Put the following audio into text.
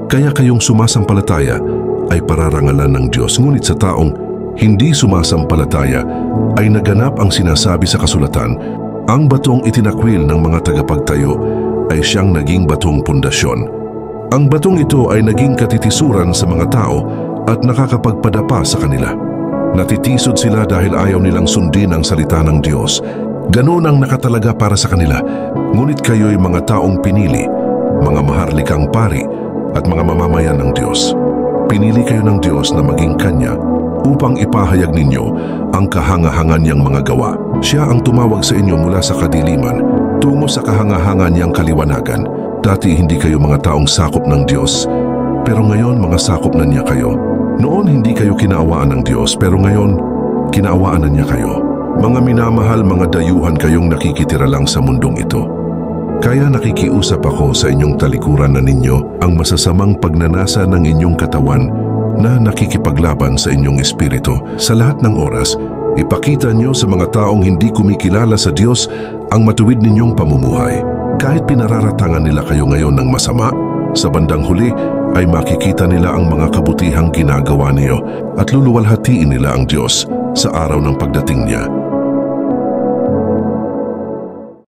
Kaya kayong sumasampalataya ay pararangalan ng Diyos, ngunit sa taong hindi sumasampalataya ay naganap ang sinasabi sa kasulatan, ang batong itinakwil ng mga tagapagtayo ay siyang naging batong pundasyon. Ang batong ito ay naging katitisuran sa mga tao at nakakapagpadapa sa kanila. Natitisod sila dahil ayaw nilang sundin ang salita ng Diyos. Ganoon ang nakatalaga para sa kanila. Ngunit kayo'y mga taong pinili, mga maharlikang pari at mga mamamayan ng Diyos. Pinili kayo ng Diyos na maging Kanya upang ipahayag ninyo ang kahangahangan niyang mga gawa. Siya ang tumawag sa inyo mula sa kadiliman tungo sa kahangahangan niyang kaliwanagan. Dati hindi kayo mga taong sakop ng Diyos, pero ngayon mga sakop na niya kayo. Noon hindi kayo kinaawaan ng Diyos, pero ngayon kinaawaan na niya kayo. Mga minamahal, mga dayuhan kayong nakikitira lang sa mundong ito. Kaya nakikiusap ako sa inyong talikuran na ninyo ang masasamang pagnanasa ng inyong katawan na nakikipaglaban sa inyong espiritu. Sa lahat ng oras, ipakita niyo sa mga taong hindi kumikilala sa Diyos ang matuwid ninyong pamumuhay. Kahit pinararatangan nila kayo ngayon ng masama, sa bandang huli ay makikita nila ang mga kabutihang ginagawa niyo at luluwalhatiin nila ang Diyos sa araw ng pagdating niya.